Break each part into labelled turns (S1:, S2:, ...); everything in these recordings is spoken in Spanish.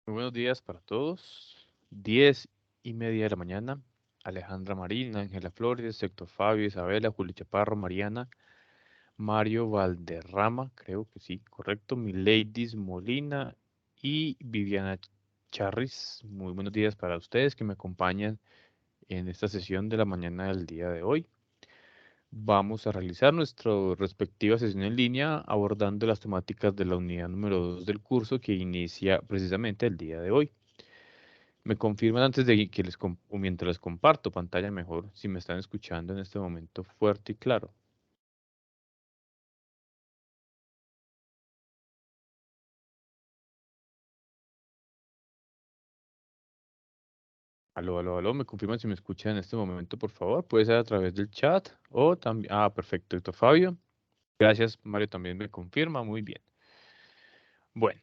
S1: Muy buenos días para todos. 10:30 de la mañana. Alejandra Marina, Ángela Flores, Héctor Fabio, Isabela, Julio Chaparro, Mariana, Mario Valderrama, creo que sí, correcto. Mileidis Molina y Viviana Charris. Muy buenos días para ustedes que me acompañan en esta sesión de la mañana del día de hoy. Vamos a realizar nuestra respectiva sesión en línea abordando las temáticas de la unidad número 2 del curso que inicia precisamente el día de hoy. Me confirman antes de que o mientras les comparto pantalla mejor si me están escuchando en este momento fuerte y claro. Aló, aló, aló, me confirman si me escuchan en este momento, por favor. Puede ser a través del chat o también. Ah, perfecto, Héctor Fabio. Gracias, Mario también me confirma. Muy bien. Bueno,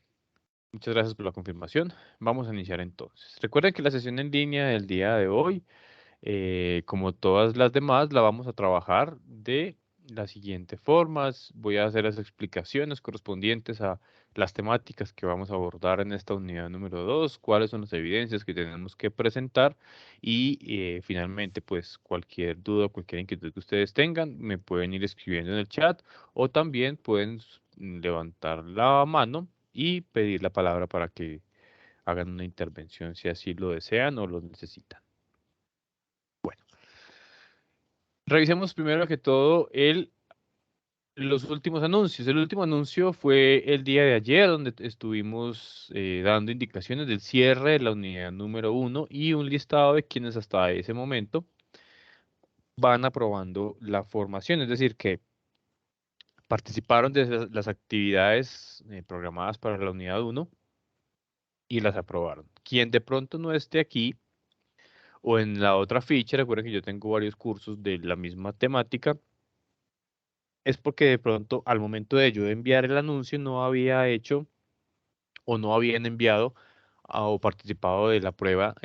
S1: muchas gracias por la confirmación. Vamos a iniciar entonces. Recuerden que la sesión en línea del día de hoy, como todas las demás, la vamos a trabajar de las siguientes formas. Voy a hacer las explicaciones correspondientes a las temáticas que vamos a abordar en esta unidad número 2, cuáles son las evidencias que tenemos que presentar y finalmente, pues cualquier duda, cualquier inquietud que ustedes tengan, me pueden ir escribiendo en el chat o también pueden levantar la mano y pedir la palabra para que hagan una intervención si así lo desean o lo necesitan. Bueno. Revisemos primero que todo los últimos anuncios. El último anuncio fue el día de ayer, donde estuvimos dando indicaciones del cierre de la unidad número 1 y un listado de quienes hasta ese momento van aprobando la formación, es decir, que participaron de las actividades programadas para la unidad 1 y las aprobaron. Quien de pronto no esté aquí o en la otra ficha, recuerden que yo tengo varios cursos de la misma temática, es porque de pronto al momento de yo enviar el anuncio no había hecho o no habían enviado o participado de la prueba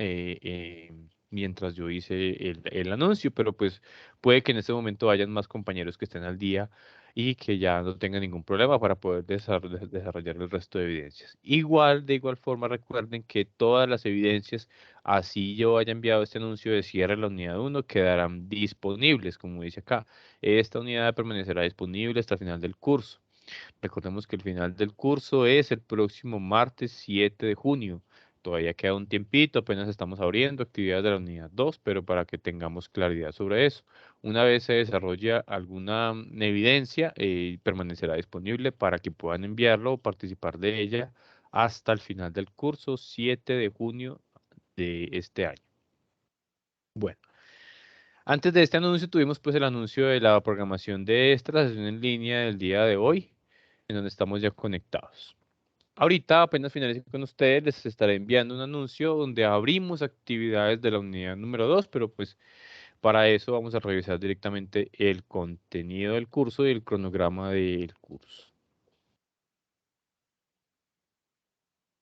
S1: mientras yo hice el anuncio, pero pues puede que en este momento hayan más compañeros que estén al día y que ya no tengan ningún problema para poder desarrollar el resto de evidencias. Igual, de igual forma, recuerden que todas las evidencias, así yo haya enviado este anuncio de cierre de la unidad 1, quedarán disponibles, como dice acá. Esta unidad permanecerá disponible hasta el final del curso. Recordemos que el final del curso es el próximo martes 7 de junio. Todavía queda un tiempito, apenas estamos abriendo actividades de la unidad 2, pero para que tengamos claridad sobre eso. Una vez se desarrolle alguna evidencia, permanecerá disponible para que puedan enviarlo o participar de ella hasta el final del curso 7 de junio de este año. Bueno, antes de este anuncio tuvimos pues el anuncio de la programación de esta sesión en línea del día de hoy, en donde estamos ya conectados. Ahorita, apenas finalice con ustedes, les estaré enviando un anuncio donde abrimos actividades de la unidad número 2, pero pues para eso vamos a revisar directamente el contenido del curso y el cronograma del curso.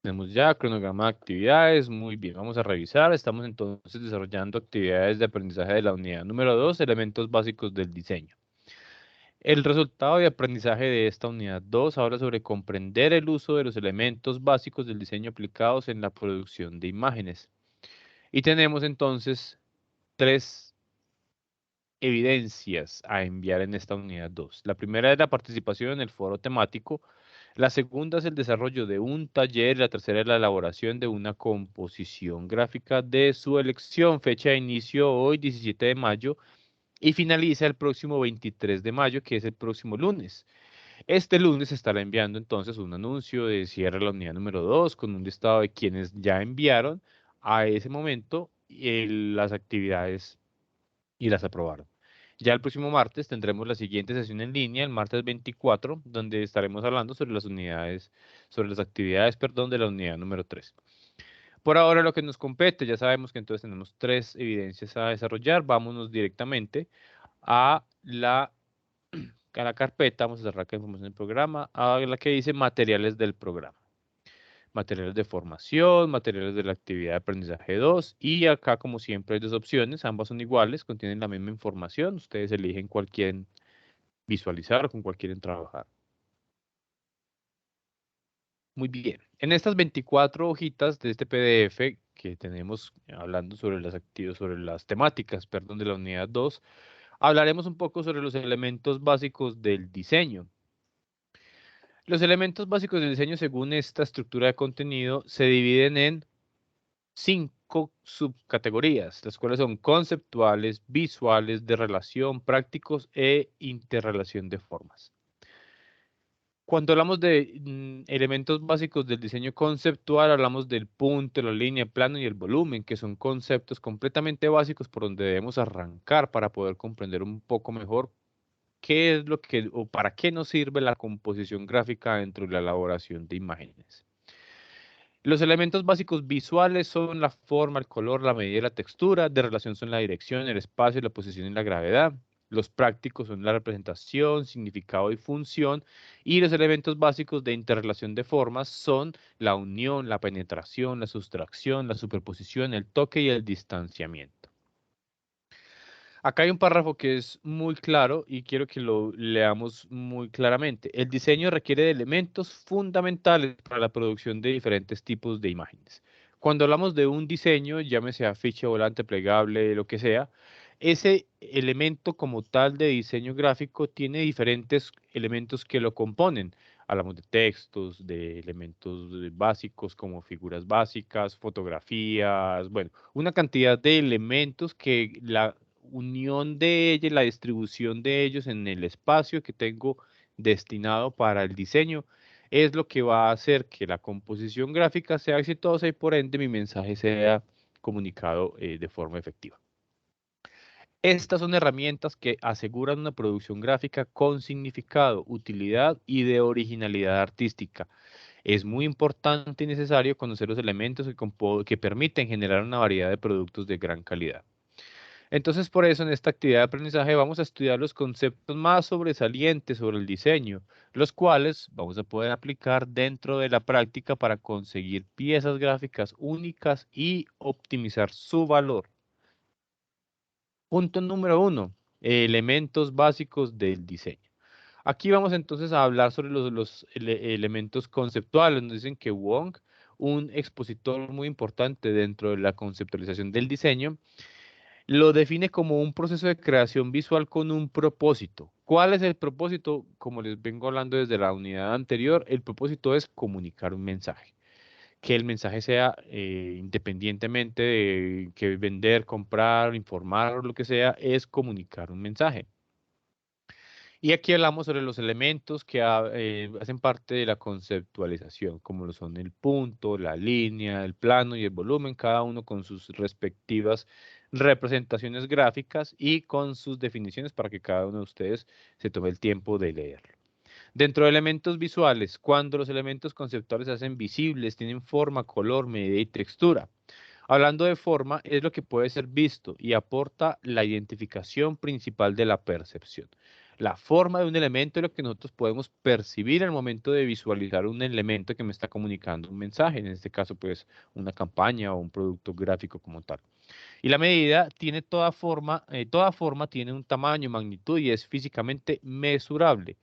S1: Tenemos ya cronograma de actividades, muy bien, vamos a revisar. Estamos entonces desarrollando actividades de aprendizaje de la unidad número 2, elementos básicos del diseño. El resultado de aprendizaje de esta unidad 2 habla sobre comprender el uso de los elementos básicos del diseño aplicados en la producción de imágenes. Y tenemos entonces tres evidencias a enviar en esta unidad 2. La primera es la participación en el foro temático, la segunda es el desarrollo de un taller y la tercera es la elaboración de una composición gráfica de su elección. Fecha de inicio hoy 17 de mayo y finaliza el próximo 23 de mayo, que es el próximo lunes. Este lunes se estará enviando entonces un anuncio de cierre de la unidad número 2 con un listado de quienes ya enviaron a ese momento las actividades y las aprobaron. Ya el próximo martes tendremos la siguiente sesión en línea, el martes 24, donde estaremos hablando sobre las unidades, sobre las actividades, perdón, de la unidad número 3. Por ahora lo que nos compete, ya sabemos que entonces tenemos tres evidencias a desarrollar. Vámonos directamente a la carpeta, vamos a cerrar acá información del programa, a la que dice materiales del programa. Materiales de formación, materiales de la actividad de aprendizaje 2 y acá como siempre hay dos opciones, ambas son iguales, contienen la misma información, ustedes eligen cuál quieren visualizar o con cuál quieren trabajar. Muy bien. En estas 24 hojitas de este PDF que tenemos hablando sobre sobre las temáticas, perdón, de la unidad 2, hablaremos un poco sobre los elementos básicos del diseño. Los elementos básicos del diseño, según esta estructura de contenido, se dividen en 5 subcategorías, las cuales son conceptuales, visuales, de relación, prácticos e interrelación de formas. Cuando hablamos de elementos básicos del diseño conceptual, hablamos del punto, la línea, el plano y el volumen, que son conceptos completamente básicos por donde debemos arrancar para poder comprender un poco mejor qué es lo que o para qué nos sirve la composición gráfica dentro de la elaboración de imágenes. Los elementos básicos visuales son la forma, el color, la medida y la textura. De relación son la dirección, el espacio, la posición y la gravedad. Los prácticos son la representación, significado y función. Y los elementos básicos de interrelación de formas son la unión, la penetración, la sustracción, la superposición, el toque y el distanciamiento. Acá hay un párrafo que es muy claro y quiero que lo leamos muy claramente. El diseño requiere de elementos fundamentales para la producción de diferentes tipos de imágenes. Cuando hablamos de un diseño, llámese afiche, volante, plegable, lo que sea, ese elemento como tal de diseño gráfico tiene diferentes elementos que lo componen. Hablamos de textos, de elementos básicos como figuras básicas, fotografías, bueno, una cantidad de elementos que la unión de ellos, la distribución de ellos en el espacio que tengo destinado para el diseño, es lo que va a hacer que la composición gráfica sea exitosa y por ende mi mensaje sea comunicado de forma efectiva. Estas son herramientas que aseguran una producción gráfica con significado, utilidad y de originalidad artística. Es muy importante y necesario conocer los elementos que permiten generar una variedad de productos de gran calidad. Entonces, por eso en esta actividad de aprendizaje vamos a estudiar los conceptos más sobresalientes sobre el diseño, los cuales vamos a poder aplicar dentro de la práctica para conseguir piezas gráficas únicas y optimizar su valor. Punto número uno, elementos básicos del diseño. Aquí vamos entonces a hablar sobre los elementos conceptuales. Nos dicen que Wong, un expositor muy importante dentro de la conceptualización del diseño, lo define como un proceso de creación visual con un propósito. ¿Cuál es el propósito? Como les vengo hablando desde la unidad anterior, el propósito es comunicar un mensaje. Que el mensaje sea independientemente de que vender, comprar, informar o lo que sea, es comunicar un mensaje. Y aquí hablamos sobre los elementos que hacen parte de la conceptualización, como lo son el punto, la línea, el plano y el volumen, cada uno con sus respectivas representaciones gráficas y con sus definiciones para que cada uno de ustedes se tome el tiempo de leerlo. Dentro de elementos visuales, cuando los elementos conceptuales se hacen visibles, tienen forma, color, medida y textura. Hablando de forma, es lo que puede ser visto y aporta la identificación principal de la percepción. La forma de un elemento es lo que nosotros podemos percibir al momento de visualizar un elemento que me está comunicando un mensaje, en este caso pues una campaña o un producto gráfico como tal. Y la medida tiene toda forma tiene un tamaño, magnitud y es físicamente mesurable.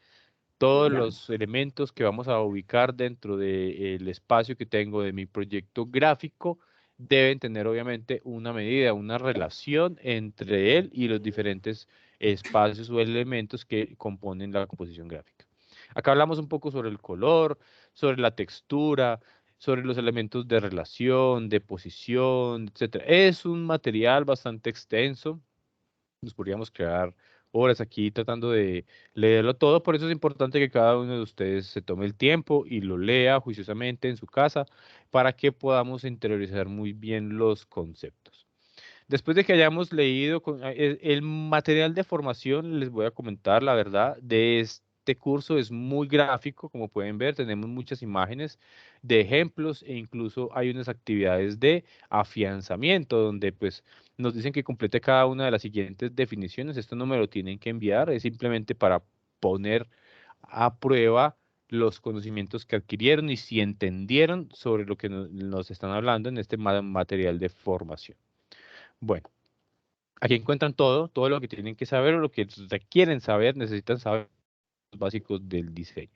S1: Todos los elementos que vamos a ubicar dentro del espacio que tengo de mi proyecto gráfico deben tener obviamente una medida, una relación entre él y los diferentes espacios o elementos que componen la composición gráfica. Acá hablamos un poco sobre el color, sobre la textura, sobre los elementos de relación, de posición, etcétera. Es un material bastante extenso. Nos podríamos quedar horas aquí tratando de leerlo todo, por eso es importante que cada uno de ustedes se tome el tiempo y lo lea juiciosamente en su casa para que podamos interiorizar muy bien los conceptos. Después de que hayamos leído el material de formación, les voy a comentar la verdad de este curso es muy gráfico, como pueden ver, tenemos muchas imágenes de ejemplos e incluso hay unas actividades de afianzamiento donde pues nos dicen que complete cada una de las siguientes definiciones. Esto no me lo tienen que enviar, es simplemente para poner a prueba los conocimientos que adquirieron y si entendieron sobre lo que nos están hablando en este material de formación. Bueno, aquí encuentran todo lo que tienen que saber o lo que requieren saber, necesitan saber los básicos del diseño.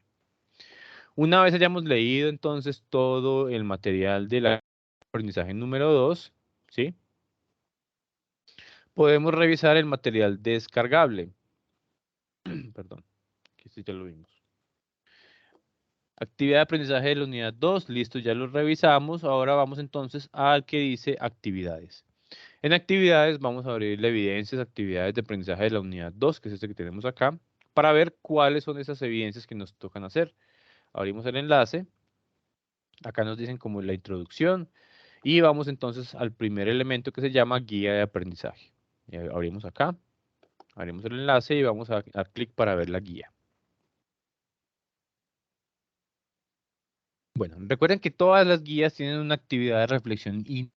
S1: Una vez hayamos leído entonces todo el material del aprendizaje número 2, ¿sí? Podemos revisar el material descargable. Perdón, que sí ya lo vimos. Actividad de aprendizaje de la unidad 2, listo, ya lo revisamos. Ahora vamos entonces al que dice actividades. En actividades vamos a abrir la evidencias, actividades de aprendizaje de la unidad 2, que es este que tenemos acá, para ver cuáles son esas evidencias que nos tocan hacer. Abrimos el enlace, acá nos dicen como la introducción y vamos entonces al primer elemento que se llama guía de aprendizaje. Y abrimos acá, abrimos el enlace y vamos a dar clic para ver la guía. Bueno, recuerden que todas las guías tienen una actividad de reflexión y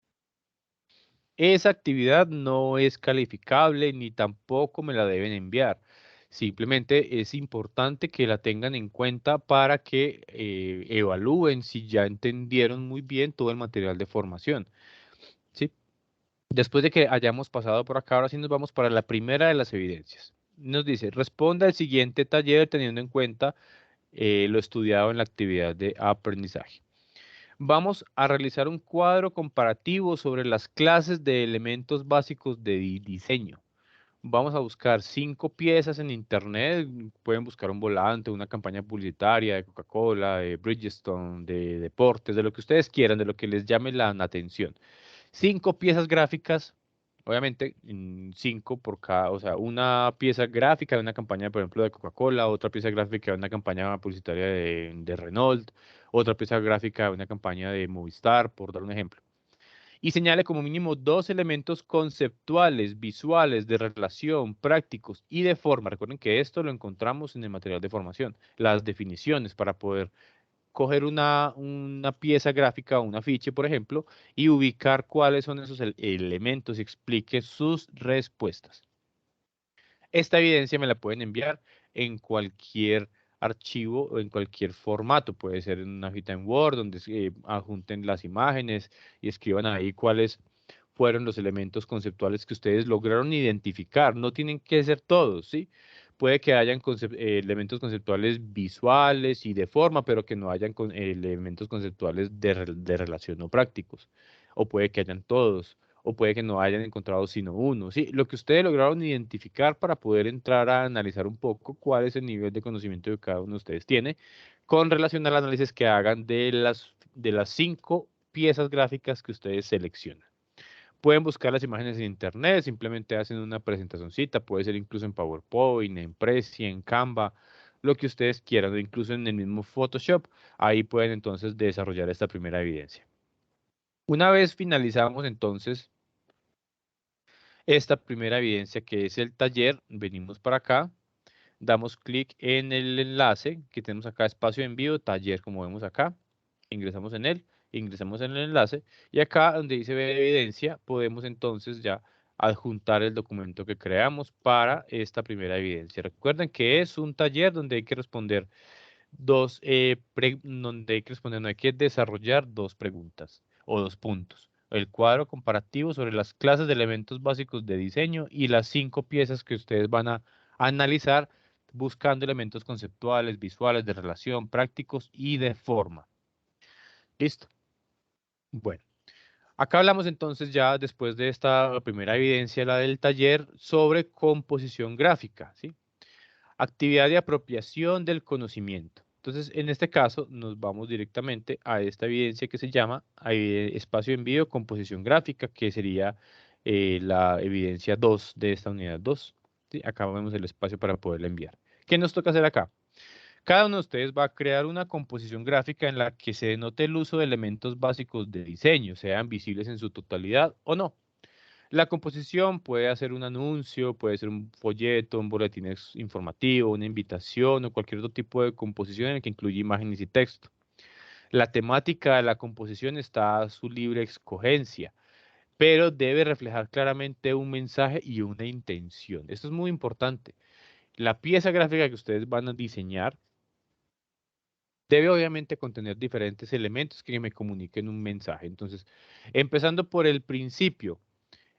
S1: esa actividad no es calificable ni tampoco me la deben enviar. Simplemente es importante que la tengan en cuenta para que evalúen si ya entendieron muy bien todo el material de formación. ¿Sí? Después de que hayamos pasado por acá, ahora sí nos vamos para la primera de las evidencias. Nos dice, responda al siguiente taller teniendo en cuenta lo estudiado en la actividad de aprendizaje. Vamos a realizar un cuadro comparativo sobre las clases de elementos básicos de diseño. Vamos a buscar 5 piezas en internet. Pueden buscar un volante, una campaña publicitaria de Coca-Cola, de Bridgestone, de deportes, de lo que ustedes quieran, de lo que les llame la atención. 5 piezas gráficas, obviamente, 5 por cada, o sea, una pieza gráfica de una campaña, por ejemplo, de Coca-Cola, otra pieza gráfica de una campaña publicitaria de Renault, otra pieza gráfica de una campaña de Movistar, por dar un ejemplo. Y señale como mínimo 2 elementos conceptuales, visuales, de relación, prácticos y de forma. Recuerden que esto lo encontramos en el material de formación, las definiciones para poder coger una pieza gráfica o un afiche, por ejemplo, y ubicar cuáles son esos elementos y explique sus respuestas. Esta evidencia me la pueden enviar en cualquier archivo o en cualquier formato. Puede ser en una hojita en Word donde se adjunten las imágenes y escriban ahí cuáles fueron los elementos conceptuales que ustedes lograron identificar. No tienen que ser todos, ¿sí? Puede que hayan elementos conceptuales visuales y de forma, pero que no hayan elementos conceptuales de relación o prácticos. O puede que hayan todos o puede que no hayan encontrado sino uno. Sí, lo que ustedes lograron identificar para poder entrar a analizar un poco cuál es el nivel de conocimiento que cada uno de ustedes tiene con relación al análisis que hagan de las 5 piezas gráficas que ustedes seleccionan. Pueden buscar las imágenes en internet, simplemente hacen una presentacioncita, puede ser incluso en PowerPoint, en Prezi, en Canva, lo que ustedes quieran, o incluso en el mismo Photoshop. Ahí pueden entonces desarrollar esta primera evidencia. Una vez finalizamos entonces esta primera evidencia que es el taller, venimos para acá, damos clic en el enlace que tenemos acá, espacio de envío, taller, como vemos acá, ingresamos en él, ingresamos en el enlace y acá donde dice ver evidencia, podemos entonces ya adjuntar el documento que creamos para esta primera evidencia. Recuerden que es un taller donde hay que responder donde hay que responder, no hay que desarrollar 2 preguntas o 2 puntos. El cuadro comparativo sobre las clases de elementos básicos de diseño y las 5 piezas que ustedes van a analizar buscando elementos conceptuales, visuales, de relación, prácticos y de forma. ¿Listo? Bueno, acá hablamos entonces ya después de esta primera evidencia, la del taller, sobre composición gráfica, ¿sí? Actividad de apropiación del conocimiento. Entonces, en este caso, nos vamos directamente a esta evidencia que se llama espacio de envío, composición gráfica, que sería la evidencia 2 de esta unidad 2. ¿Sí? Acá vemos el espacio para poderla enviar. ¿Qué nos toca hacer acá? Cada uno de ustedes va a crear una composición gráfica en la que se denote el uso de elementos básicos de diseño, sean visibles en su totalidad o no. La composición puede hacer un anuncio, puede ser un folleto, un boletín informativo, una invitación o cualquier otro tipo de composición en el que incluye imágenes y texto. La temática de la composición está a su libre escogencia, pero debe reflejar claramente un mensaje y una intención. Esto es muy importante. La pieza gráfica que ustedes van a diseñar debe obviamente contener diferentes elementos que me comuniquen un mensaje. Entonces, empezando por el principio,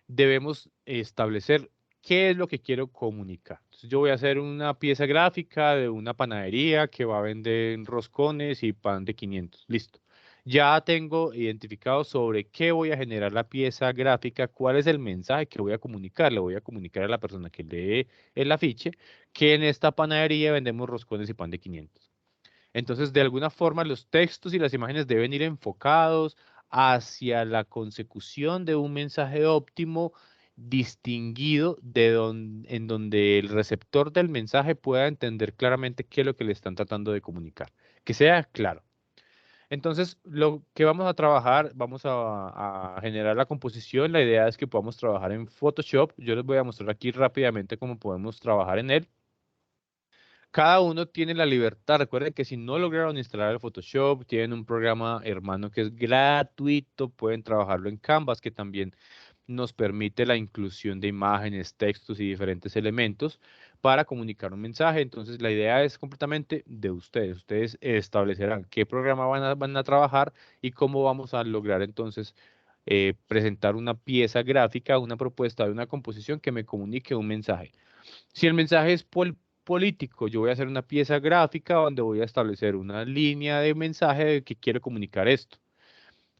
S1: debemos establecer ¿qué es lo que quiero comunicar? Entonces, yo voy a hacer una pieza gráfica de una panadería que va a vender roscones y pan de 500. Listo. Ya tengo identificado sobre qué voy a generar la pieza gráfica, cuál es el mensaje que voy a comunicar. Le voy a comunicar a la persona que lee el afiche que en esta panadería vendemos roscones y pan de 500. Entonces, de alguna forma, los textos y las imágenes deben ir enfocados hacia la consecución de un mensaje óptimo distinguido en donde el receptor del mensaje pueda entender claramente qué es lo que le están tratando de comunicar, que sea claro. Entonces, lo que vamos a trabajar, vamos a generar la composición. La idea es que podamos trabajar en Photoshop. Yo les voy a mostrar aquí rápidamente cómo podemos trabajar en él. Cada uno tiene la libertad. Recuerden que si no lograron instalar el Photoshop, tienen un programa hermano que es gratuito. Pueden trabajarlo en Canvas, que también nos permite la inclusión de imágenes, textos y diferentes elementos para comunicar un mensaje. Entonces, la idea es completamente de ustedes. Ustedes establecerán qué programa van a trabajar y cómo vamos a lograr entonces presentar una pieza gráfica, una propuesta de una composición que me comunique un mensaje. Si el mensaje es político, yo voy a hacer una pieza gráfica donde voy a establecer una línea de mensaje de que quiero comunicar esto.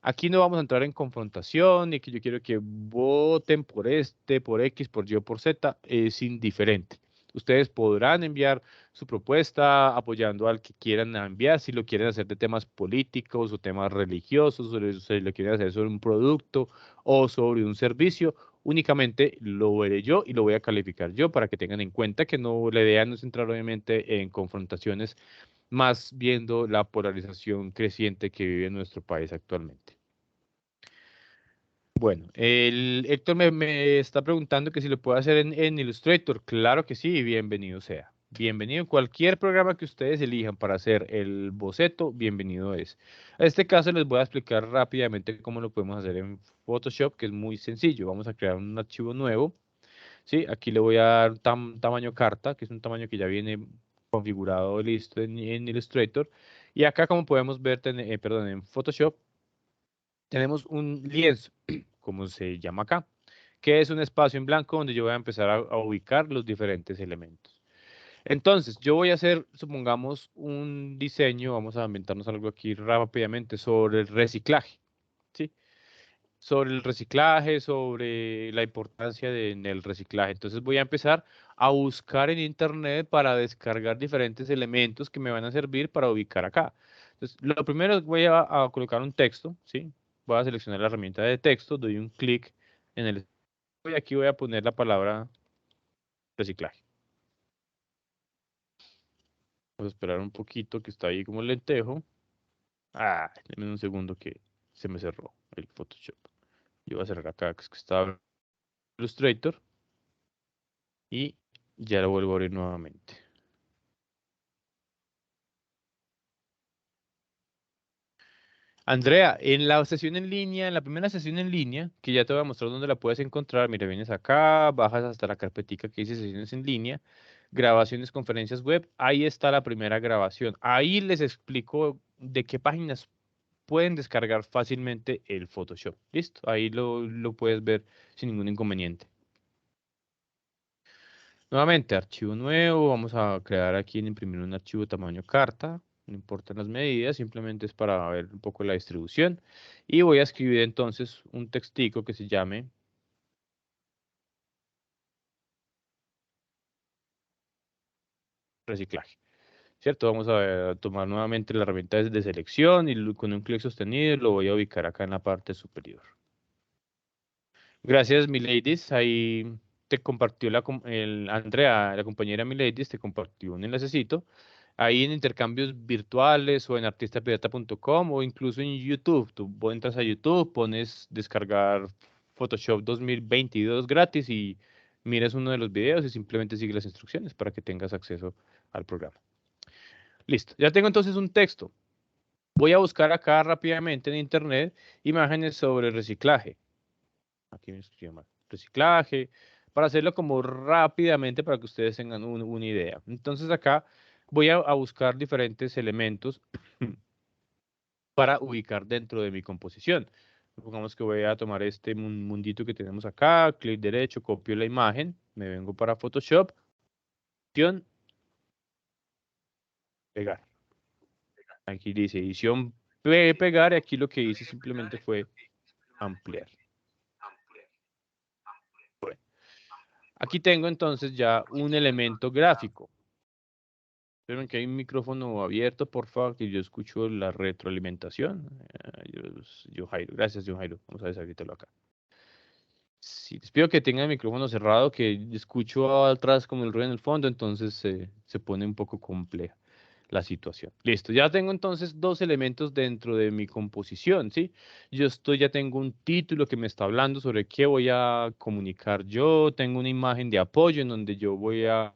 S1: Aquí no vamos a entrar en confrontación ni que yo quiero que voten por este, por X, por Y o por Z. Es indiferente. Ustedes podrán enviar su propuesta apoyando al que quieran enviar, si lo quieren hacer de temas políticos o temas religiosos, o si lo quieren hacer sobre un producto o sobre un servicio. Únicamente lo veré yo y lo voy a calificar yo para que tengan en cuenta que no, la idea no es entrar obviamente en confrontaciones, más viendo la polarización creciente que vive nuestro país actualmente. Bueno, el Héctor me está preguntando que si lo puedo hacer en Illustrator. Claro que sí, bienvenido sea. Bienvenido. Cualquier programa que ustedes elijan para hacer el boceto, bienvenido es. En este caso les voy a explicar rápidamente cómo lo podemos hacer en Photoshop, que es muy sencillo. Vamos a crear un archivo nuevo. ¿Sí? Aquí le voy a dar un tamaño carta, que es un tamaño que ya viene configurado listo en Illustrator. Y acá, como podemos ver, perdón, en Photoshop, tenemos un lienzo, como se llama acá, que es un espacio en blanco donde yo voy a empezar a ubicar los diferentes elementos. Entonces, yo voy a hacer, supongamos, un diseño, vamos a inventarnos algo aquí rápidamente sobre el reciclaje, ¿sí? Sobre el reciclaje, sobre la importancia del reciclaje. Entonces voy a empezar a buscar en internet para descargar diferentes elementos que me van a servir para ubicar acá. Entonces, lo primero es voy a colocar un texto, ¿sí? Voy a seleccionar la herramienta de texto, doy un clic en el... Y aquí voy a poner la palabra reciclaje. Vamos a esperar un poquito que está ahí como lentejo. Ah, denme un segundo que se me cerró el Photoshop. Yo voy a cerrar acá que es que está Illustrator. Y ya lo vuelvo a abrir nuevamente. Andrea, en la sesión en línea, en la primera sesión en línea, que ya te voy a mostrar dónde la puedes encontrar, mira, vienes acá, bajas hasta la carpetica que dice sesiones en línea, grabaciones, conferencias web, ahí está la primera grabación. Ahí les explico de qué páginas pueden descargar fácilmente el Photoshop. Listo, ahí lo puedes ver sin ningún inconveniente. Nuevamente, archivo nuevo, vamos a crear aquí en imprimir un archivo tamaño carta, no importan las medidas, simplemente es para ver un poco la distribución. Y voy a escribir entonces un textico que se llame reciclaje, ¿cierto? Vamos a tomar nuevamente la herramienta de selección y con un clic sostenido lo voy a ubicar acá en la parte superior. Gracias, mi ladies. Ahí te compartió Andrea, la compañera mi ladies, te compartió un enlacecito. Ahí en intercambios virtuales o en artistapirata.com o incluso en YouTube. Tú entras a YouTube, pones descargar Photoshop 2022 gratis y miras uno de los videos y simplemente sigue las instrucciones para que tengas acceso al programa. Listo. Ya tengo entonces un texto. Voy a buscar acá rápidamente en internet imágenes sobre reciclaje. Aquí me escribo mal. Reciclaje, para hacerlo como rápidamente para que ustedes tengan una idea. Entonces acá voy a buscar diferentes elementos para ubicar dentro de mi composición. Supongamos que voy a tomar este mundito que tenemos acá, clic derecho, copio la imagen, me vengo para Photoshop, opción, pegar. Aquí dice edición pegar y aquí lo que hice simplemente fue ampliar. Bueno, aquí tengo entonces ya un elemento gráfico. Esperen que hay un micrófono abierto, por favor, que yo escucho la retroalimentación. Jairo, gracias, John Jairo. Vamos a deshabilitarlo acá. Sí, les pido que tengan el micrófono cerrado, que escucho atrás como el ruido en el fondo, entonces se pone un poco compleja la situación. Listo, ya tengo entonces dos elementos dentro de mi composición, ¿sí? Ya tengo un título que me está hablando sobre qué voy a comunicar yo, tengo una imagen de apoyo en donde yo voy a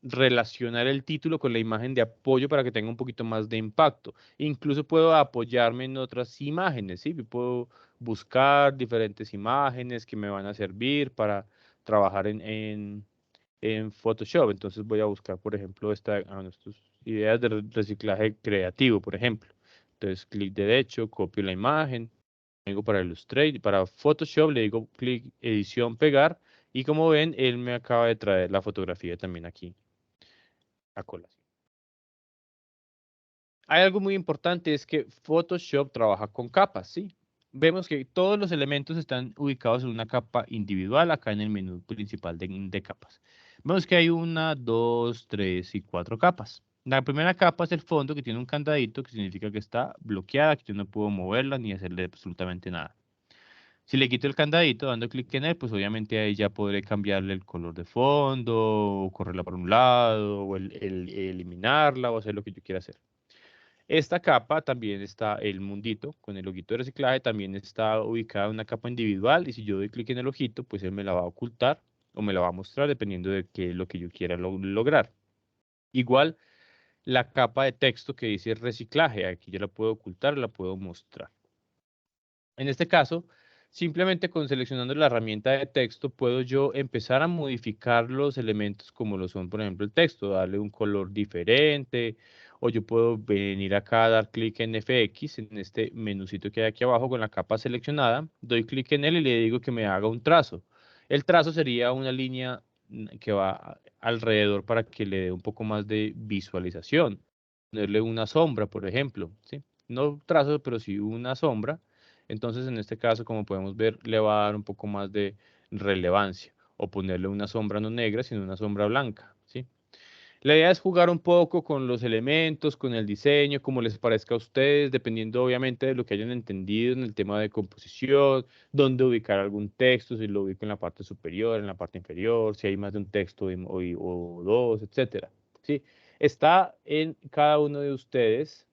S1: relacionar el título con la imagen de apoyo para que tenga un poquito más de impacto. Incluso puedo apoyarme en otras imágenes, ¿sí? Puedo buscar diferentes imágenes que me van a servir para trabajar en Photoshop. Entonces voy a buscar, por ejemplo, estas ideas de reciclaje creativo, por ejemplo. Entonces, clic derecho, copio la imagen, vengo para Illustrator, para Photoshop, le digo clic, edición, pegar, y como ven, él me acaba de traer la fotografía también aquí a colación. Hay algo muy importante, es que Photoshop trabaja con capas, ¿sí? Vemos que todos los elementos están ubicados en una capa individual acá en el menú principal de capas. Vemos que hay una, dos, tres y cuatro capas. La primera capa es el fondo que tiene un candadito que significa que está bloqueada, que yo no puedo moverla ni hacerle absolutamente nada. Si le quito el candadito dando clic en él, pues obviamente ahí ya podré cambiarle el color de fondo, o correrla por un lado, o eliminarla, o hacer lo que yo quiera hacer. Esta capa también está el mundito con el ojito de reciclaje, también está ubicada en una capa individual y si yo doy clic en el ojito, pues él me la va a ocultar o me la va a mostrar dependiendo de qué es lo que yo quiera lograr. Igual la capa de texto que dice reciclaje, aquí yo la puedo ocultar, la puedo mostrar. En este caso, simplemente con seleccionando la herramienta de texto, puedo yo empezar a modificar los elementos como lo son, por ejemplo, el texto, darle un color diferente, o yo puedo venir acá a dar clic en FX, en este menucito que hay aquí abajo con la capa seleccionada, doy clic en él y le digo que me haga un trazo. El trazo sería una línea que va alrededor para que le dé un poco más de visualización. Ponerle una sombra, por ejemplo, ¿sí? No trazo, pero sí una sombra. Entonces, en este caso, como podemos ver, le va a dar un poco más de relevancia o ponerle una sombra no negra, sino una sombra blanca, ¿sí? La idea es jugar un poco con los elementos, con el diseño, como les parezca a ustedes, dependiendo obviamente de lo que hayan entendido en el tema de composición, dónde ubicar algún texto, si lo ubico en la parte superior, en la parte inferior, si hay más de un texto o dos, etcétera, ¿sí? Está en cada uno de ustedes.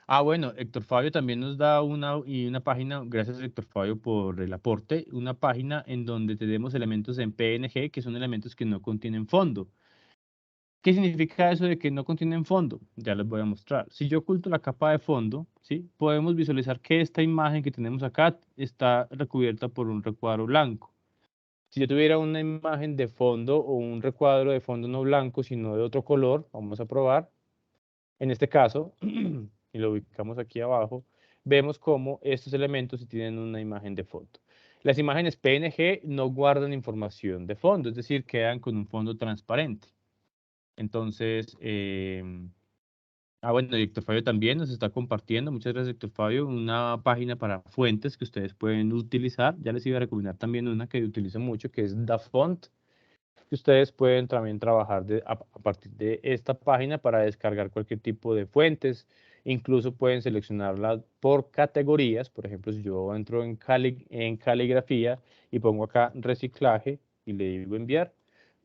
S1: Bueno, Héctor Fabio también nos da una página, gracias Héctor Fabio por el aporte, una página en donde tenemos elementos en PNG que son elementos que no contienen fondo. ¿Qué significa eso de que no contienen fondo? Ya les voy a mostrar. Si yo oculto la capa de fondo, ¿sí? Podemos visualizar que esta imagen que tenemos acá está recubierta por un recuadro blanco. Si yo tuviera una imagen de fondo o un recuadro de fondo no blanco, sino de otro color, vamos a probar. En este caso, y lo ubicamos aquí abajo, vemos cómo estos elementos sí tienen una imagen de fondo. Las imágenes PNG no guardan información de fondo, es decir, quedan con un fondo transparente. Entonces, bueno, Héctor Fabio también nos está compartiendo, muchas gracias Héctor Fabio, una página para fuentes que ustedes pueden utilizar. Ya les iba a recomendar también una que utilizo mucho, que es DaFont, que ustedes pueden también trabajar a partir de esta página para descargar cualquier tipo de fuentes. Incluso pueden seleccionarla por categorías. Por ejemplo, si yo entro en caligrafía y pongo acá reciclaje y le digo enviar,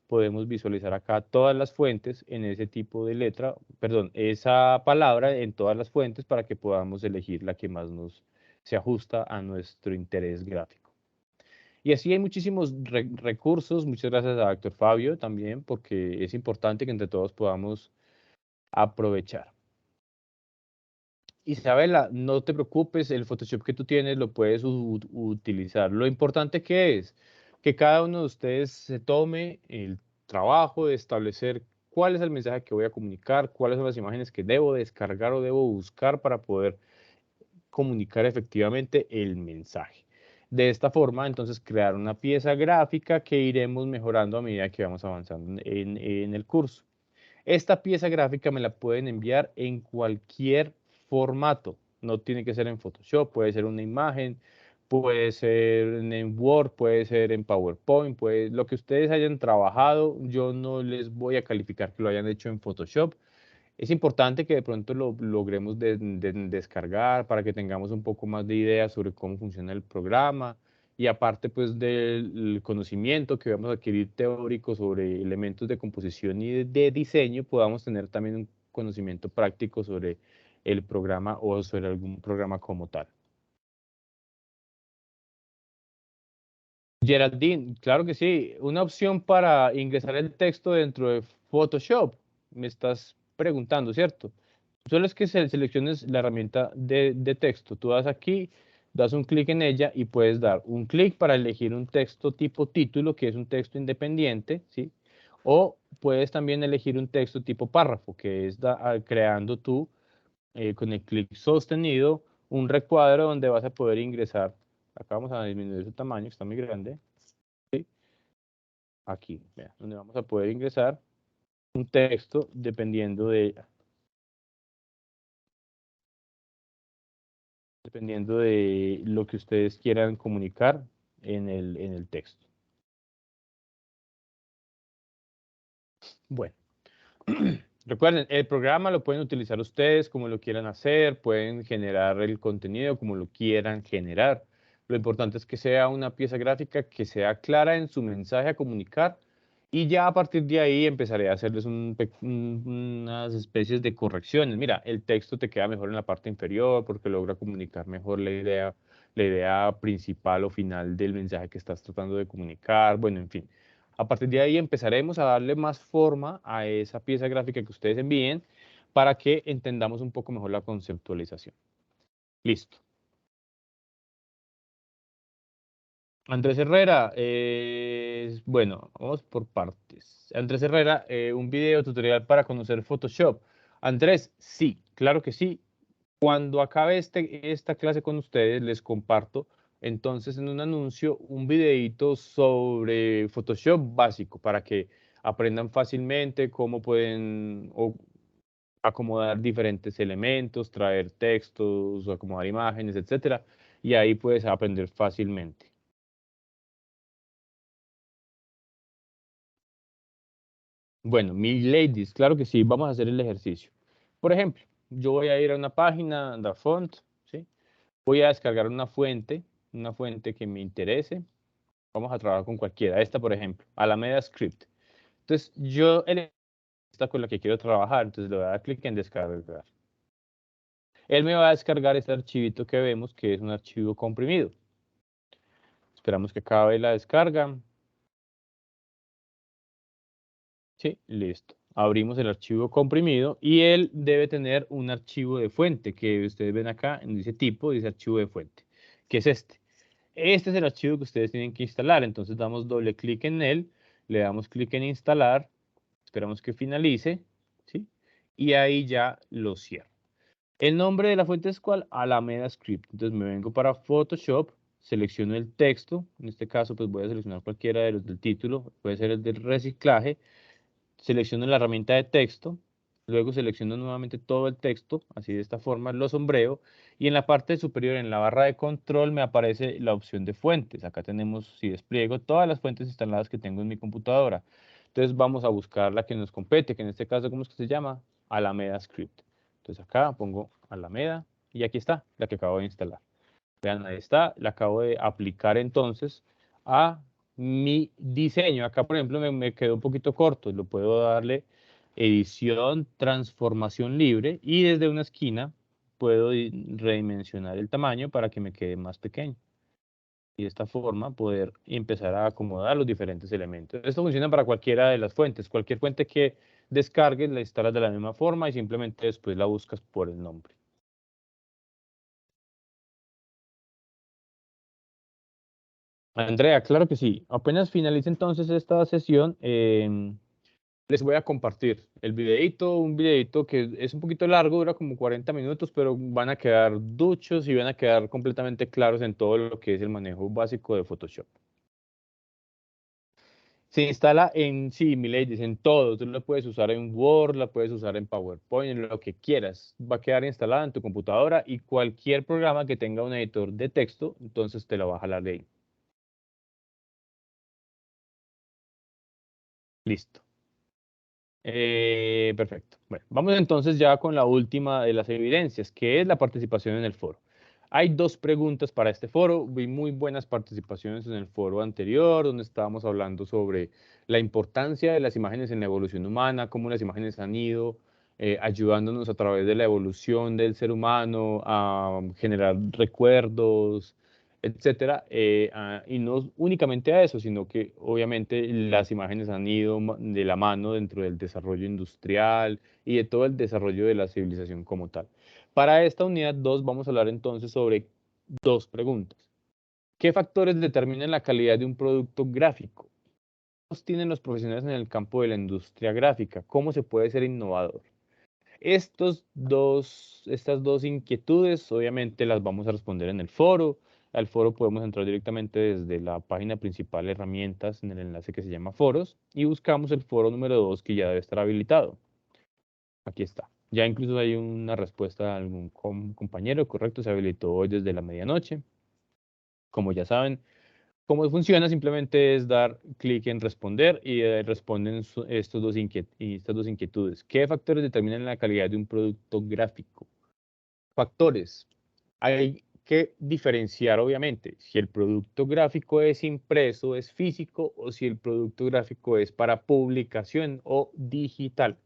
S1: podemos visualizar acá todas las fuentes en ese tipo de letra, perdón, esa palabra en todas las fuentes para que podamos elegir la que más nos se ajusta a nuestro interés gráfico. Y así hay muchísimos recursos. Muchas gracias a Héctor Fabio también, porque es importante que entre todos podamos aprovechar. Isabela, no te preocupes, el Photoshop que tú tienes lo puedes utilizar. Lo importante que es que cada uno de ustedes se tome el trabajo de establecer cuál es el mensaje que voy a comunicar, cuáles son las imágenes que debo descargar o debo buscar para poder comunicar efectivamente el mensaje. De esta forma, entonces, crear una pieza gráfica que iremos mejorando a medida que vamos avanzando en el curso. Esta pieza gráfica me la pueden enviar en cualquier formato. No tiene que ser en Photoshop, puede ser una imagen, puede ser en Word, puede ser en PowerPoint, pues lo que ustedes hayan trabajado, yo no les voy a calificar que lo hayan hecho en Photoshop. Es importante que de pronto lo logremos descargar para que tengamos un poco más de idea sobre cómo funciona el programa y aparte pues del conocimiento que vamos a adquirir teórico sobre elementos de composición y de diseño, podamos tener también un conocimiento práctico sobre el programa o sobre algún programa como tal. Geraldine, claro que sí. Una opción para ingresar el texto dentro de Photoshop. Me estás preguntando, ¿cierto? Solo es que selecciones la herramienta de texto. Tú das aquí, das un clic en ella y puedes dar un clic para elegir un texto tipo título, que es un texto independiente, ¿sí? O puedes también elegir un texto tipo párrafo, que es creando tú con el clic sostenido un recuadro donde vas a poder ingresar. Acá vamos a disminuir su tamaño, que está muy grande. ¿Sí? Aquí, vea, donde vamos a poder ingresar un texto dependiendo de lo que ustedes quieran comunicar en el texto. Bueno, recuerden, el programa lo pueden utilizar ustedes como lo quieran hacer, pueden generar el contenido como lo quieran generar. Lo importante es que sea una pieza gráfica que sea clara en su mensaje a comunicar y ya a partir de ahí empezaré a hacerles unas especies de correcciones. Mira, el texto te queda mejor en la parte inferior porque logra comunicar mejor la idea principal o final del mensaje que estás tratando de comunicar. Bueno, en fin. A partir de ahí empezaremos a darle más forma a esa pieza gráfica que ustedes envíen para que entendamos un poco mejor la conceptualización. Listo. Andrés Herrera, bueno, vamos por partes. Andrés Herrera, un video tutorial para conocer Photoshop. Andrés, sí, claro que sí. Cuando acabe esta clase con ustedes, les comparto entonces en un anuncio un videito sobre Photoshop básico para que aprendan fácilmente cómo pueden acomodar diferentes elementos, traer textos, acomodar imágenes, etcétera. Y ahí puedes aprender fácilmente. Bueno, mi ladies, claro que sí, vamos a hacer el ejercicio. Por ejemplo, yo voy a ir a una página, da font, ¿sí? Voy a descargar una fuente que me interese. Vamos a trabajar con cualquiera. Esta, por ejemplo, Alameda Script. Entonces, yo elegí esta con la que quiero trabajar, entonces le voy a dar clic en descargar. Él me va a descargar este archivito que vemos, que es un archivo comprimido. Esperamos que acabe la descarga. Sí, listo. Abrimos el archivo comprimido y él debe tener un archivo de fuente que ustedes ven acá, dice tipo, dice archivo de fuente, que es este. Este es el archivo que ustedes tienen que instalar, entonces damos doble clic en él, le damos clic en instalar, esperamos que finalice, ¿sí? Y ahí ya lo cierro. El nombre de la fuente es ¿cuál? Alameda Script. Entonces me vengo para Photoshop, selecciono el texto, en este caso pues voy a seleccionar cualquiera de los del título, puede ser el del reciclaje, selecciono la herramienta de texto, luego selecciono nuevamente todo el texto, así de esta forma, lo sombreo, y en la parte superior, en la barra de control, me aparece la opción de fuentes. Acá tenemos, si despliego, todas las fuentes instaladas que tengo en mi computadora. Entonces vamos a buscar la que nos compete, que en este caso, ¿cómo es que se llama? Alameda Script. Entonces acá pongo Alameda, y aquí está, la que acabo de instalar. Vean, ahí está, la acabo de aplicar entonces a mi diseño. Acá, por ejemplo, me quedó un poquito corto. Lo puedo darle edición, transformación libre y desde una esquina puedo redimensionar el tamaño para que me quede más pequeño. Y de esta forma poder empezar a acomodar los diferentes elementos. Esto funciona para cualquiera de las fuentes. Cualquier fuente que descargues la instalas de la misma forma y simplemente después la buscas por el nombre. Andrea, claro que sí. Apenas finalice entonces esta sesión, Les voy a compartir el videito, un videito que es un poquito largo, dura como 40 minutos, pero van a quedar duchos y van a quedar completamente claros en todo lo que es el manejo básico de Photoshop. Se instala en, sí, mi ladies, en todo. Tú la puedes usar en Word, la puedes usar en PowerPoint, en lo que quieras. Va a quedar instalada en tu computadora y cualquier programa que tenga un editor de texto, entonces te la va a jalar de ahí. Listo. Perfecto. Bueno, vamos entonces ya con la última de las evidencias, que es la participación en el foro. Hay dos preguntas para este foro. Vi muy buenas participaciones en el foro anterior, donde estábamos hablando sobre la importancia de las imágenes en la evolución humana, cómo las imágenes han ido ayudándonos a través de la evolución del ser humano a generar recuerdos, etcétera, y no únicamente a eso, sino que obviamente las imágenes han ido de la mano dentro del desarrollo industrial y de todo el desarrollo de la civilización como tal. Para esta unidad 2 vamos a hablar entonces sobre dos preguntas. ¿Qué factores determinan la calidad de un producto gráfico? ¿Qué tienen los profesionales en el campo de la industria gráfica? ¿Cómo se puede ser innovador? Estas dos inquietudes, obviamente, las vamos a responder en el foro. Al foro podemos entrar directamente desde la página principal herramientas en el enlace que se llama foros y buscamos el foro número 2 que ya debe estar habilitado. Aquí está. Ya incluso hay una respuesta de algún compañero, correcto, se habilitó hoy desde la medianoche. Como ya saben, cómo funciona simplemente es dar clic en responder y responden estas dos inquietudes. ¿Qué factores determinan la calidad de un producto gráfico? Factores. Hay que diferenciar, obviamente, si el producto gráfico es impreso, es físico, o si el producto gráfico es para publicación o digital.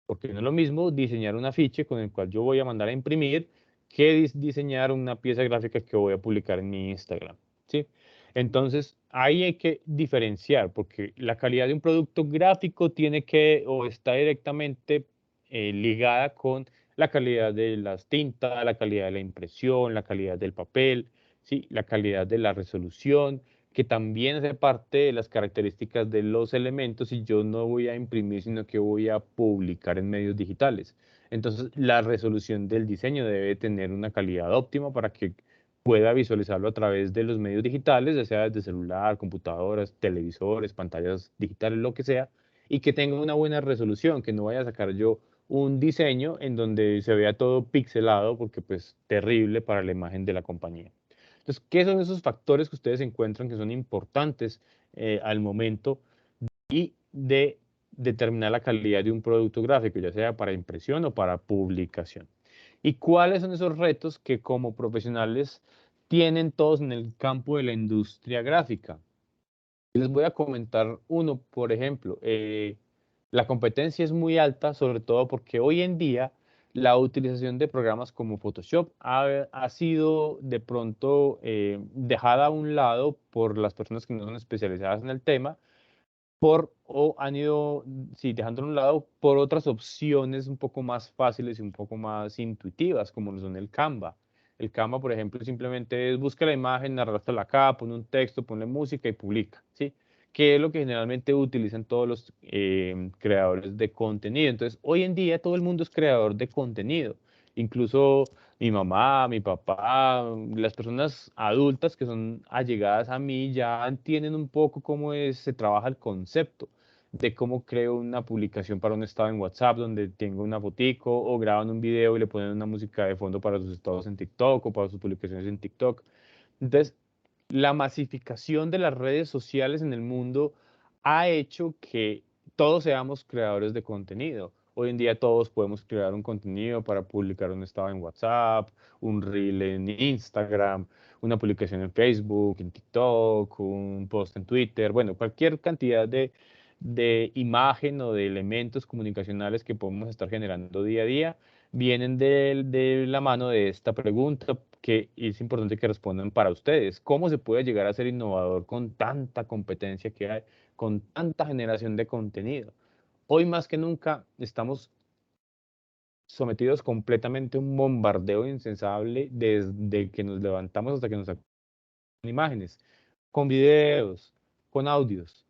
S1: Porque no es lo mismo diseñar un afiche con el cual yo voy a mandar a imprimir que diseñar una pieza gráfica que voy a publicar en mi Instagram, ¿sí? Entonces, ahí hay que diferenciar, porque la calidad de un producto gráfico tiene que o está directamente ligada con la calidad de las tintas, la calidad de la impresión, la calidad del papel, ¿sí? La calidad de la resolución, que también hace parte de las características de los elementos y yo no voy a imprimir, sino que voy a publicar en medios digitales. Entonces, la resolución del diseño debe tener una calidad óptima para que pueda visualizarlo a través de los medios digitales, ya sea desde celular, computadoras, televisores, pantallas digitales, lo que sea, y que tenga una buena resolución, que no vaya a sacar yo un diseño en donde se vea todo pixelado, porque pues terrible para la imagen de la compañía. Entonces, ¿qué son esos factores que ustedes encuentran que son importantes al momento y de determinar la calidad de un producto gráfico, ya sea para impresión o para publicación? ¿Y cuáles son esos retos que como profesionales tienen todos en el campo de la industria gráfica? Les voy a comentar uno, por ejemplo. La competencia es muy alta, sobre todo porque hoy en día la utilización de programas como Photoshop ha sido de pronto dejada a un lado por las personas que no son especializadas en el tema o han ido, sí, dejándolo a un lado por otras opciones un poco más fáciles y un poco más intuitivas, como lo son el Canva. El Canva, por ejemplo, simplemente es busca la imagen, arrastra acá, pone un texto, pone música y publica, ¿sí? Que es lo que generalmente utilizan todos los creadores de contenido. Entonces, hoy en día todo el mundo es creador de contenido. Incluso mi mamá, mi papá, las personas adultas que son allegadas a mí ya entienden un poco cómo se trabaja el concepto de cómo creo una publicación para un estado en WhatsApp donde tengo una fotico o graban un video y le ponen una música de fondo para sus estados en TikTok o para sus publicaciones en TikTok. Entonces, la masificación de las redes sociales en el mundo ha hecho que todos seamos creadores de contenido. Hoy en día todos podemos crear un contenido para publicar un estado en WhatsApp, un reel en Instagram, una publicación en Facebook, en TikTok, un post en Twitter, bueno, cualquier cantidad de imagen o de elementos comunicacionales que podemos estar generando día a día vienen de la mano de esta pregunta que es importante que respondan para ustedes. ¿Cómo se puede llegar a ser innovador con tanta competencia que hay, con tanta generación de contenido? Hoy más que nunca estamos sometidos completamente a un bombardeo insensable desde que nos levantamos hasta que nos sacamos imágenes, con videos, con audios,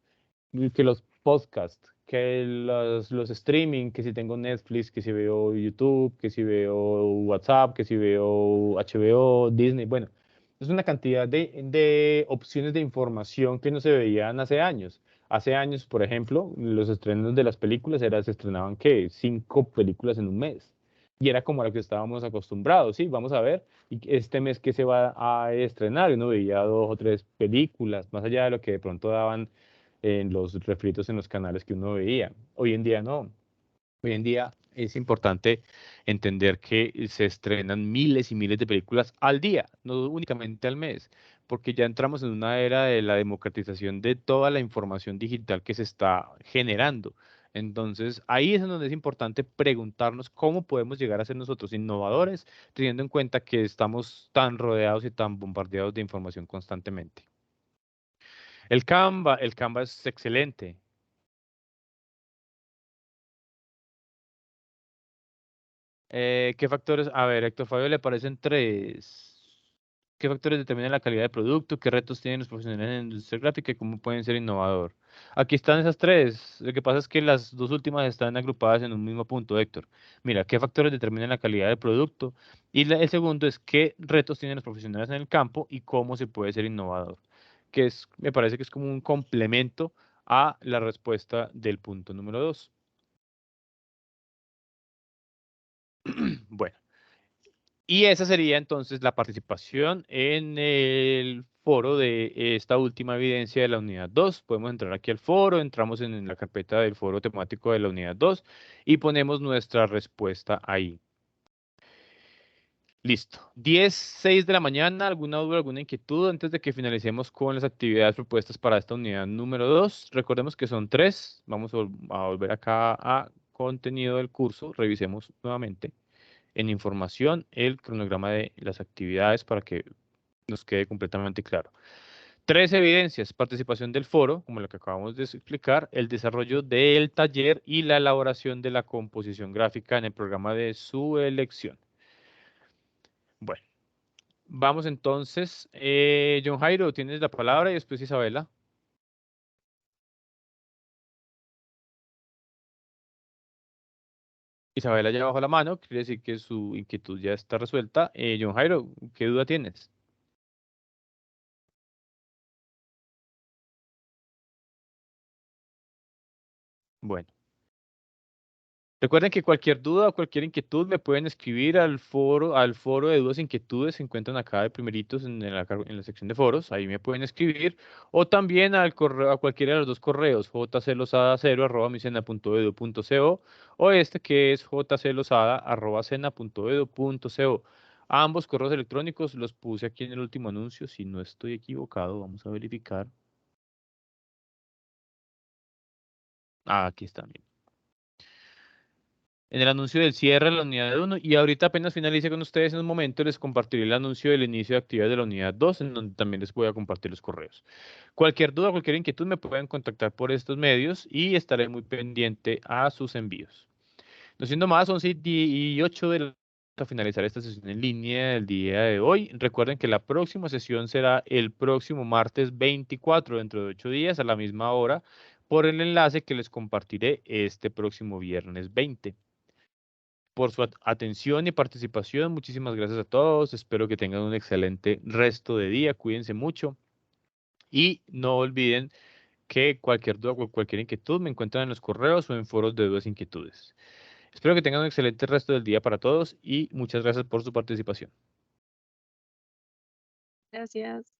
S1: y que los podcasts. que los streaming, que si tengo Netflix, que si veo YouTube, que si veo WhatsApp, que si veo HBO, Disney, bueno, es una cantidad de opciones de información que no se veían hace años. Hace años, por ejemplo, los estrenos de las películas se estrenaban, ¿qué? 5 películas en un mes. Y era como a lo que estábamos acostumbrados, ¿sí? Vamos a ver, y este mes que se va a estrenar, y uno veía 2 o 3 películas, más allá de lo que de pronto daban en los refritos en los canales que uno veía. Hoy en día no. Hoy en día es importante entender que se estrenan miles y miles de películas al día, no únicamente al mes, porque ya entramos en una era de la democratización de toda la información digital que se está generando. Entonces, ahí es en donde es importante preguntarnos cómo podemos llegar a ser nosotros innovadores, teniendo en cuenta que estamos tan rodeados y tan bombardeados de información constantemente. El Canva es excelente. ¿Qué factores? A ver, Héctor Fabio, le parecen tres. ¿Qué factores determinan la calidad del producto? ¿Qué retos tienen los profesionales en la industria gráfica y cómo pueden ser innovador? Aquí están esas tres. Lo que pasa es que las dos últimas están agrupadas en un mismo punto, Héctor. Mira, ¿qué factores determinan la calidad del producto? Y el segundo es qué retos tienen los profesionales en el campo y cómo se puede ser innovador. Me parece que es como un complemento a la respuesta del punto número dos. Bueno. Y esa sería entonces la participación en el foro de esta última evidencia de la unidad 2. Podemos entrar aquí al foro, entramos en la carpeta del foro temático de la unidad 2 y ponemos nuestra respuesta ahí. Listo. 10:06 de la mañana. ¿Alguna duda, alguna inquietud antes de que finalicemos con las actividades propuestas para esta unidad número 2? Recordemos que son 3. Vamos a volver acá a contenido del curso. Revisemos nuevamente en información el cronograma de las actividades para que nos quede completamente claro. 3 evidencias: participación del foro, como lo que acabamos de explicar, el desarrollo del taller y la elaboración de la composición gráfica en el programa de su elección. Bueno, vamos entonces. John Jairo, tienes la palabra y después Isabela. Isabela ya bajó la mano, quiere decir que su inquietud ya está resuelta. John Jairo, ¿qué duda tienes? Bueno. Recuerden que cualquier duda o cualquier inquietud me pueden escribir al foro de dudas e inquietudes. Se encuentran acá de primeritos en la sección de foros. Ahí me pueden escribir. O también al correo, a cualquiera de los dos correos, jclosada0@micena.edu.co o este que es jclosada@cena.edu.co. Ambos correos electrónicos los puse aquí en el último anuncio. Si no estoy equivocado, vamos a verificar. Ah, aquí están. En el anuncio del cierre de la unidad 1 y ahorita apenas finalice con ustedes en un momento les compartiré el anuncio del inicio de actividades de la unidad 2 en donde también les voy a compartir los correos. Cualquier duda, cualquier inquietud me pueden contactar por estos medios y estaré muy pendiente a sus envíos. No siendo más, 11:08 de la para finalizar esta sesión en línea del día de hoy. Recuerden que la próxima sesión será el próximo martes 24, dentro de 8 días, a la misma hora, por el enlace que les compartiré este próximo viernes 20. Por su atención y participación. Muchísimas gracias a todos. Espero que tengan un excelente resto de día. Cuídense mucho y no olviden que cualquier duda o cualquier inquietud me encuentran en los correos o en foros de dudas e inquietudes. Espero que tengan un excelente resto del día para todos y muchas gracias por su participación.
S2: Gracias.